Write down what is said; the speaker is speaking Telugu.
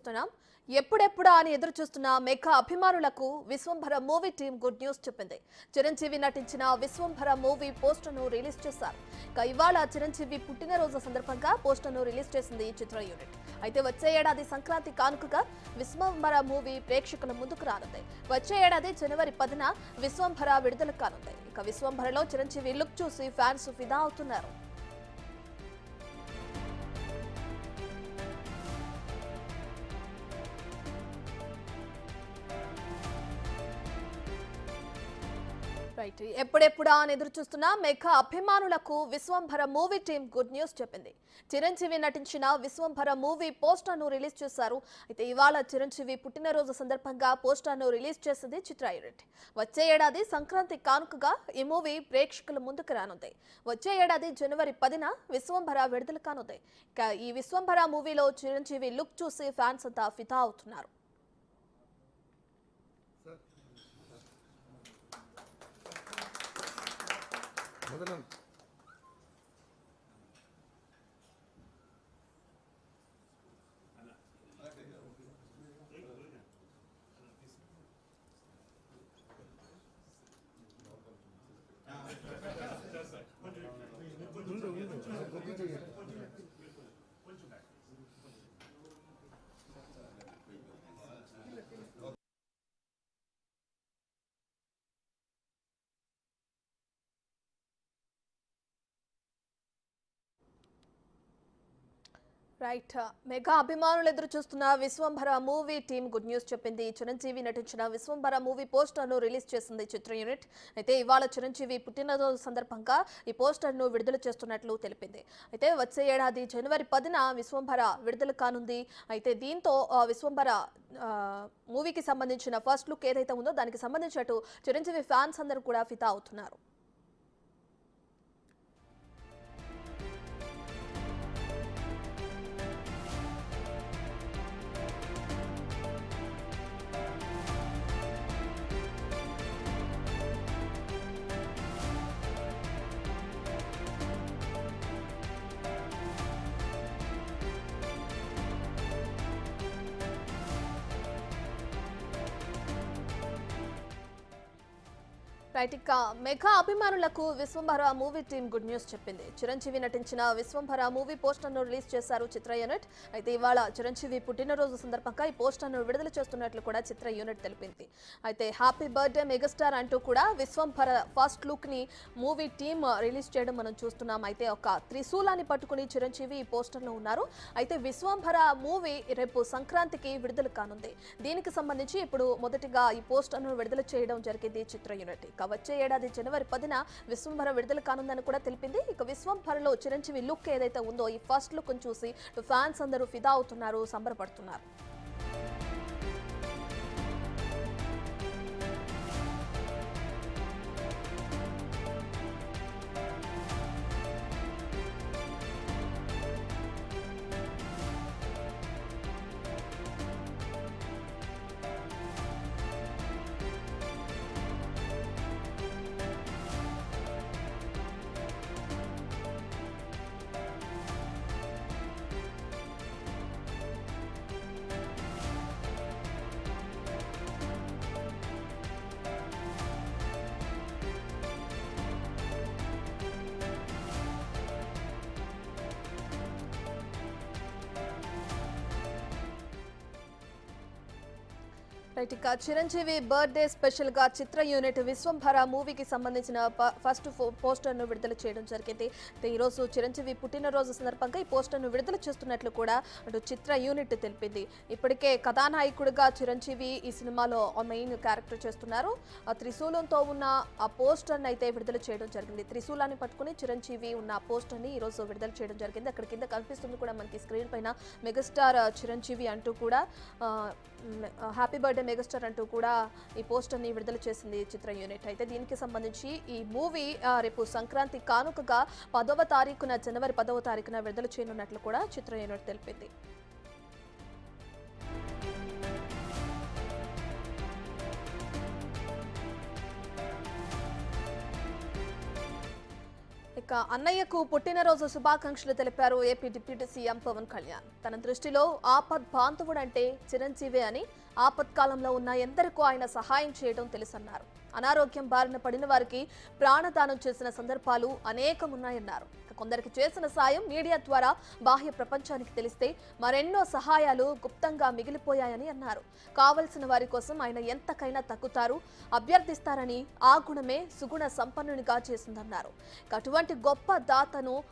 చూస్తున్నాం. ఎప్పుడెప్పుడా అని ఎదురు చూస్తున్న మెగా అభిమానులకు Vishwambhara movie team good news చెప్పింది. చిరంజీవి నటించిన విశ్వంభర మూవీ పోస్టర్ను రిలీజ్ చేశారు. ఇవాళ చిరంజీవి పుట్టినరోజు సందర్భంగా పోస్టర్ను రిలీజ్ చేసింది ఈ చిత్ర యూనిట్. అయితే వచ్చే ఏడాది సంక్రాంతి కానుకగా విశ్వంభర మూవీ ప్రేక్షకుల ముందుకు రానుంది. వచ్చే ఏడాది జనవరి 10న విశ్వంభర విడుదల కానుంది. విశ్వంభరలో చిరంజీవి లుక్ చూసి ఫ్యాన్స్ ఫిదా అవుతున్నారు. ఎప్పుడెప్పుడా అని ఎదురు చూస్తున్న మెగా అభిమానులకు Vishwambhara movie team good news చెప్పింది. చిరంజీవి నటించిన విశ్వంభర మూవీ పోస్టర్ను రిలీజ్ చేశారు. అయితే ఇవాళ చిరంజీవి పుట్టినరోజు సందర్భంగా పోస్టర్ను రిలీజ్ చేసింది చిత్ర యూనిట్. వచ్చే ఏడాది సంక్రాంతి కానుకగా ఈ మూవీ ప్రేక్షకుల ముందుకు రానుంది. వచ్చే ఏడాది జనవరి 10న విశ్వంభర విడుదల కానుంది. ఈ విశ్వంభర మూవీలో చిరంజీవి లుక్ చూసి ఫ్యాన్స్ అంతా ఫిదా అవుతున్నారు. మెగా అభిమానులు ఎదురు చూస్తున్న Vishwambhara movie team good news చెప్పింది. చిరంజీవి నటించిన విశ్వంభర మూవీ పోస్టర్ను రిలీజ్ చేసింది చిత్ర యూనిట్. అయితే ఇవాళ చిరంజీవి పుట్టినరోజు సందర్భంగా ఈ పోస్టర్ను విడుదల చేస్తున్నట్లు తెలిపింది. అయితే వచ్చే ఏడాది జనవరి 10న విశ్వంభర విడుదల కానుంది. అయితే దీంతో విశ్వంభర మూవీకి సంబంధించిన ఫస్ట్ లుక్ ఏదైతే ఉందో దానికి సంబంధించినట్టు చిరంజీవి ఫ్యాన్స్ అందరూ కూడా ఫిదా అవుతున్నారు. మెగా అభిమానులకు Vishwambhara movie team good news చెప్పింది. చిరంజీవి నటించిన విశ్వంభర మూవీ పోస్టర్ను రిలీజ్ చేశారు చిత్ర యూనిట్. అయితే ఇవాళ చిరంజీవి పుట్టినరోజు సందర్భంగా ఈ పోస్టర్ను విడుదల చేస్తున్నట్లు కూడా చిత్ర యూనిట్ తెలిపింది. అయితే హ్యాపీ బర్త్డే మెగాస్టార్ అంటూ కూడా విశ్వంభర ఫస్ట్ లుక్ ని మూవీ టీం రిలీజ్ చేయడం మనం చూస్తున్నాం. అయితే ఒక త్రిశూలాన్ని పట్టుకుని చిరంజీవి ఈ పోస్టర్లో ఉన్నారు. అయితే విశ్వంభర మూవీ రేపు సంక్రాంతికి విడుదల కానుంది. దీనికి సంబంధించి ఇప్పుడు మొదటిగా ఈ పోస్టర్ను విడుదల చేయడం జరిగింది చిత్ర యూనిట్. వచ్చే ఏడాది జనవరి 10న విశ్వంభర విడుదల కానుందని కూడా తెలిపింది. విశ్వంభరలో చిరంజీవి లుక్ ఏదైతే ఉందో ఈ ఫస్ట్ లుక్ చూసి ఫ్యాన్స్ అందరూ ఫిదా అవుతున్నారు, సంబరపడుతున్నారు. చిరంజీవి బర్త్డే స్పెషల్ గా చిత్ర యూనిట్ విశ్వంభర మూవీకి సంబంధించిన ఫస్ట్ పోస్టర్ ను విడుదల చేయడం జరిగింది. ఈ రోజు చిరంజీవి పుట్టినరోజు సందర్భంగా ఈ పోస్టర్ ను విడుదల చేస్తున్నట్లు కూడా అటు చిత్ర యూనిట్ తెలిపింది. ఇప్పటికే కథానాయకుడిగా చిరంజీవి ఈ సినిమాలో మెయిన్ క్యారెక్టర్ చేస్తున్నారు. త్రిశూలంతో ఉన్న ఆ పోస్టర్ ని అయితే విడుదల చేయడం జరిగింది. త్రిశూలాన్ని పట్టుకుని చిరంజీవి ఉన్న పోస్టర్ ని ఈ రోజు విడుదల చేయడం జరిగింది. అక్కడ కింద కనిపిస్తుంది కూడా మనకి స్క్రీన్ పైన మెగాస్టార్ చిరంజీవి అంటూ కూడా హ్యాపీ బర్త్డే మెగాస్టార్ అంటూ కూడా ఈ పోస్టర్ని విడుదల చేసింది చిత్ర యూనిట్. అయితే దీనికి సంబంధించి ఈ మూవీ రేపు సంక్రాంతి కానుకగా జనవరి 10వ తారీఖున విడుదల చేయనున్నట్లు కూడా చిత్ర యూనిట్ తెలిపింది. ఇక అన్నయ్యకు పుట్టినరోజు శుభాకాంక్షలు తెలిపారు AP deputy CM Pawan Kalyan. తన దృష్టిలో ఆపద్ బాంధవుడంటే చిరంజీవి అని, ఆపత్కాలంలో ఉన్న ఎందరికో ఆయన సహాయం చేయడం తెలుసన్నారు. అనారోగ్యం బారిన పడిన వారికి ప్రాణదానం చేసిన సందర్భాలు అనేకమున్నాయన్నారు. కొందరికి చేసిన సాయం మీడియా ద్వారా బాహ్య ప్రపంచానికి తెలిస్తే మరెన్నో సహాయాలు గుప్తంగా మిగిలిపోయాయని అన్నారు. కావలసిన వారి కోసం ఆయన ఎంతకైనా తగ్గుతారు, అభ్యర్థిస్తారని ఆ గుణమే సుగుణ సంపన్నునిగా చేసిందన్నారు. అటువంటి గొప్ప దాతను